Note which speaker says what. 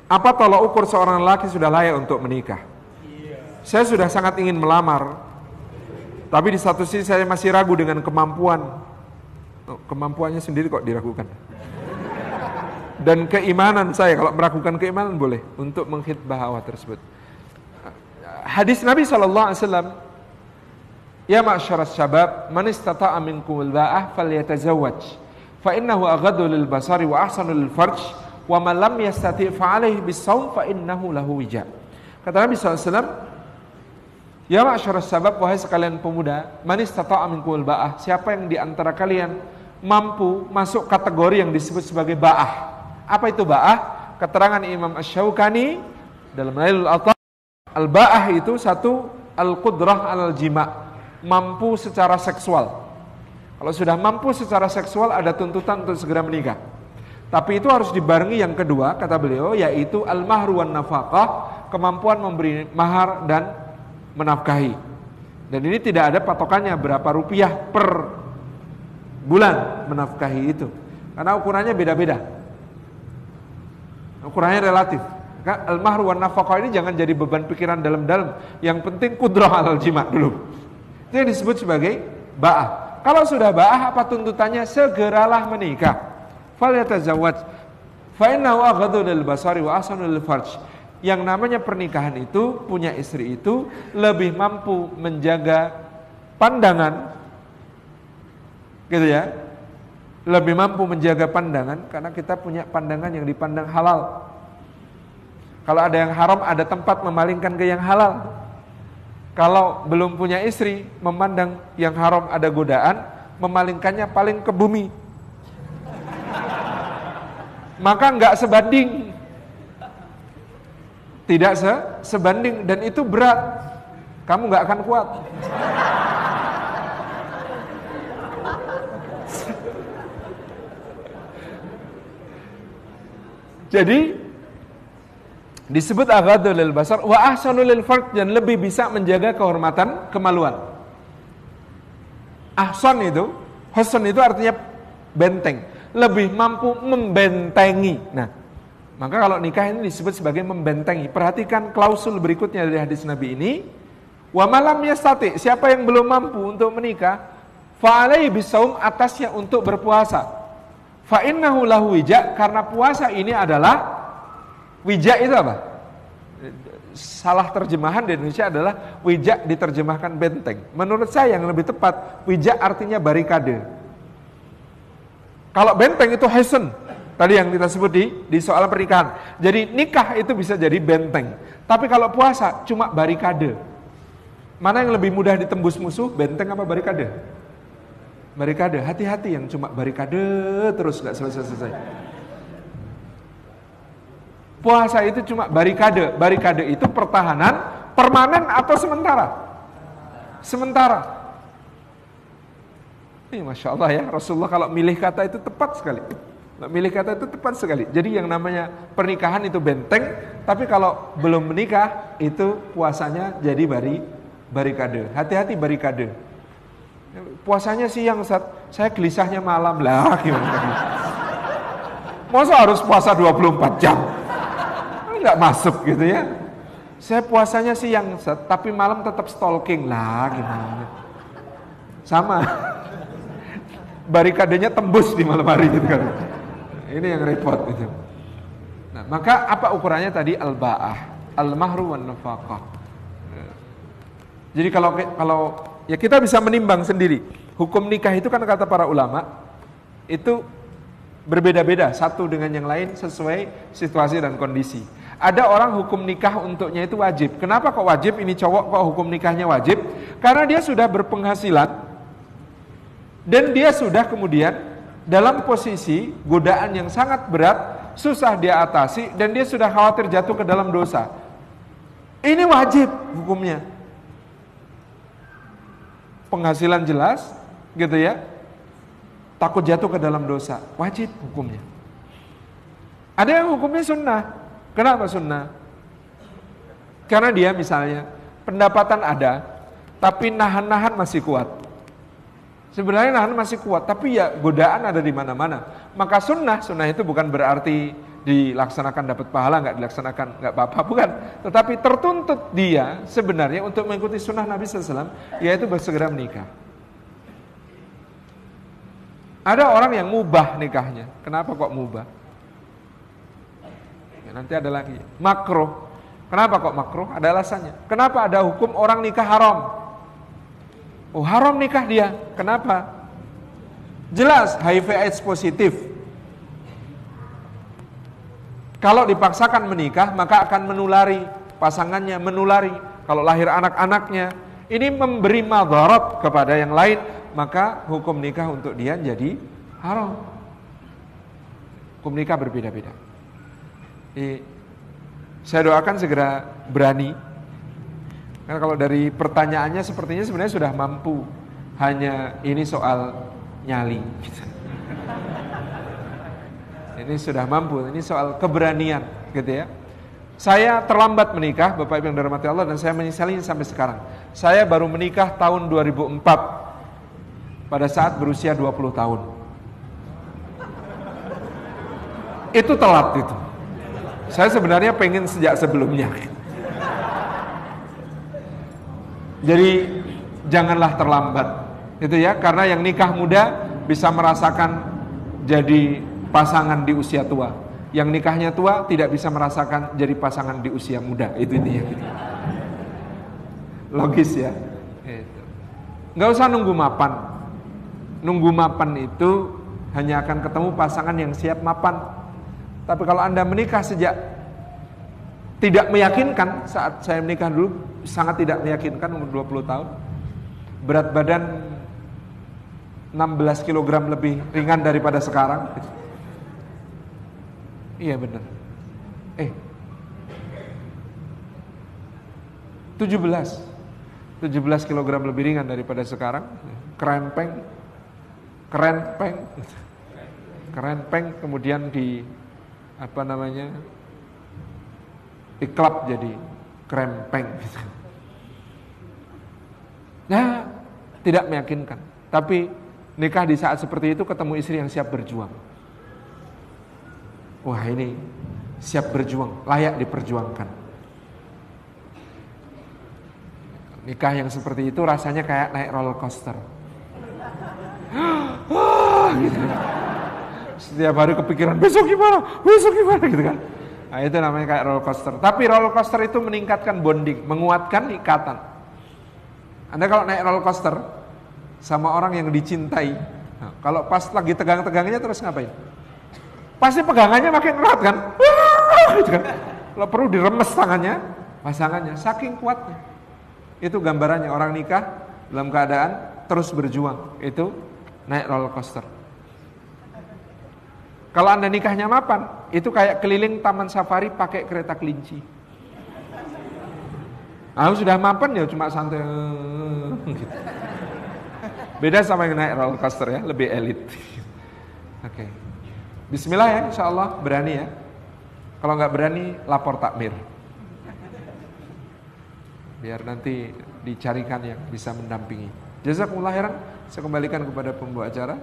Speaker 1: Apa tolak ukur seorang lelaki sudah layak untuk menikah? Saya sudah sangat ingin melamar, tapi di satu sisi saya masih ragu dengan kemampuannya sendiri kok diragukan. Dan keimanan saya, kalau meragukan keimanan boleh untuk mengkhitbah awal tersebut. Hadis Nabi SAW, ya ma'syaras syabab, man istata'a minkumul ba'ah falyatazawwaj, fa innahu aghaddu lil basari wa ahsanu lil farj, wa man lam yastati' fa 'alaihi bis-shaum fa innahu lahu wija. Kata Nabi SAW, ya ma'syaras syabab, wahai sekalian pemuda, man istata'a minkumul ba'ah, siapa yang di antara kalian mampu masuk kategori yang disebut sebagai ba'ah. Apa itu ba'ah? Keterangan Imam Asy-Syaukani dalam Nailul Awtar, al-ba'ah itu satu, al-qudrah al-jima', mampu secara seksual. Kalau sudah mampu secara seksual ada tuntutan untuk segera menikah. Tapi itu harus dibarengi yang kedua, kata beliau, yaitu al-mahru wan nafaqah, kemampuan memberi mahar dan menafkahi. Dan ini tidak ada patokannya berapa rupiah per bulan menafkahi itu, karena ukurannya beda-beda, ukurannya relatif. Al-mahru wan nafaqah ini jangan jadi beban pikiran dalam-dalam. Yang penting qudrah al-jima' dulu. Itu yang disebut sebagai ba'ah. Kalau sudah ba'ah, apa tuntutannya? Segeralah menikah. Falyatazawwaj fa innahu aghaddu lil basari wa ahsanu lil farj. Yang namanya pernikahan itu, punya istri itu lebih mampu menjaga pandangan, gitu ya, lebih mampu menjaga pandangan, karena kita punya pandangan yang dipandang halal. Kalau ada yang haram, ada tempat memalingkan ke yang halal. Kalau belum punya istri, memandang yang haram ada godaan, memalingkannya paling ke bumi, maka enggak sebanding, tidak sebanding, dan itu berat, kamu enggak akan kuat. Jadi disebut aghaddu lil basar wa ahsanu lil farj, dan lebih bisa menjaga kehormatan, kemaluan. Ahsan itu, husn itu artinya benteng, lebih mampu membentengi. Nah, maka kalau nikah ini disebut sebagai membentengi. Perhatikan klausul berikutnya dari hadis Nabi ini. Wa malam yastati, siapa yang belum mampu untuk menikah, fa alaihi bisawm, atasnya untuk berpuasa. Fa innahu lahu wija, karena puasa ini adalah, wija itu apa? Salah terjemahan di Indonesia adalah wija diterjemahkan benteng. Menurut saya yang lebih tepat, wija artinya barikade. Kalau benteng itu hesen, tadi yang kita sebut di soal pernikahan. Jadi nikah itu bisa jadi benteng. Tapi kalau puasa cuma barikade. Mana yang lebih mudah ditembus musuh, benteng apa barikade? Barikade. Hati-hati yang cuma barikade terus gak selesai-selesai. Puasa itu cuma barikade. Barikade itu pertahanan permanen atau sementara? Sementara. Ini Masya Allah ya, Rasulullah kalau milih kata itu tepat sekali. Milih kata itu tepat sekali. Jadi yang namanya pernikahan itu benteng, tapi kalau belum menikah itu puasanya jadi barikade. Hati-hati barikade. Puasanya siang, Ustaz, saya gelisahnya malam. Lah gimana? Masa harus puasa 24 jam? Enggak masuk gitu ya. Saya puasanya siang, Ustaz, tapi malam tetap stalking. Lah gimana? Sama. Barikadenya tembus di malam hari gitu kan. Ini yang repot itu. Nah, maka apa ukurannya tadi? Al-ba'ah, al-mahru wan nafaqah. Jadi kalau ya kita bisa menimbang sendiri. Hukum nikah itu kan kata para ulama itu berbeda-beda satu dengan yang lain sesuai situasi dan kondisi. Ada orang hukum nikah untuknya itu wajib. Kenapa kok wajib? Ini cowok kok hukum nikahnya wajib? Karena dia sudah berpenghasilan dan dia sudah kemudian dalam posisi godaan yang sangat berat, susah dia atasi, dan dia sudah khawatir jatuh ke dalam dosa. Ini wajib hukumnya. Penghasilan jelas, gitu ya. Takut jatuh ke dalam dosa, wajib hukumnya. Ada yang hukumnya sunnah. Kenapa sunnah? Karena dia misalnya pendapatan ada, tapi nahan-nahan masih kuat. Sebenarnya nahan masih kuat, tapi ya godaan ada di mana-mana. Maka sunnah itu bukan berarti dilaksanakan dapat pahala, nggak dilaksanakan nggak apa-apa, bukan. Tetapi tertuntut dia sebenarnya untuk mengikuti sunnah Nabi SAW, yaitu bersegera menikah. Ada orang yang mubah nikahnya. Kenapa kok mubah? Ya, nanti ada lagi makruh. Kenapa kok makruh? Ada alasannya. Kenapa ada hukum orang nikah haram? Oh, haram nikah dia. Kenapa? Jelas HIV/AIDS positif. Kalau dipaksakan menikah, maka akan menulari pasangannya, menulari. Kalau lahir anak-anaknya, ini memberi madarat kepada yang lain, maka hukum nikah untuk dia jadi haram. Hukum nikah berbeda-beda. Saya doakan segera berani. Karena kalau dari pertanyaannya sepertinya sebenarnya sudah mampu. Hanya ini soal nyali. Ini sudah mampu, ini soal keberanian gitu ya. Saya terlambat menikah, Bapak Ibu yang dirahmati Allah, dan saya menyesalinya sampai sekarang. Saya baru menikah tahun 2004 pada saat berusia 20 tahun. Itu telat itu. Saya sebenarnya pengen sejak sebelumnya. Jadi janganlah terlambat. Itu ya, karena yang nikah muda bisa merasakan jadi pasangan di usia tua. Yang nikahnya tua tidak bisa merasakan jadi pasangan di usia muda. Itu intinya. Logis ya. Itu. Nggak usah nunggu mapan. Nunggu mapan itu hanya akan ketemu pasangan yang siap mapan. Tapi kalau Anda menikah sejak tidak meyakinkan, saat saya menikah dulu sangat tidak meyakinkan, umur 20 tahun. Berat badan 16 kg lebih ringan daripada sekarang. Iya benar. 17 kg lebih ringan daripada sekarang. Kerempeng kemudian di diklap jadi krempeng. Nah, tidak meyakinkan. Tapi nikah di saat seperti itu ketemu istri yang siap berjuang. Wah, ini siap berjuang, layak diperjuangkan. Nikah yang seperti itu rasanya kayak naik roller coaster. Gitu. Setiap hari kepikiran besok gimana gitu kan. Nah, itu namanya kayak roller coaster. Tapi roller coaster itu meningkatkan bonding, menguatkan ikatan. Anda kalau naik roller coaster sama orang yang dicintai, nah, kalau pas lagi tegang-tegangnya terus ngapain? Pasti pegangannya makin erat kan? Gitu kan? Kalau perlu diremes tangannya, pasangannya, saking kuatnya. Itu gambarannya orang nikah dalam keadaan terus berjuang. Itu naik roller coaster. Kalau Anda nikahnya mapan, itu kayak keliling taman safari pakai kereta kelinci. Sudah mapan ya cuma santai. Gitu. Beda sama yang naik roller coaster ya, lebih elit. Oke. Bismillah ya, insya Allah berani ya. Kalau nggak berani, lapor takmir. Biar nanti dicarikan yang bisa mendampingi. Jazakumullah khairan. Saya kembalikan kepada pembawa acara.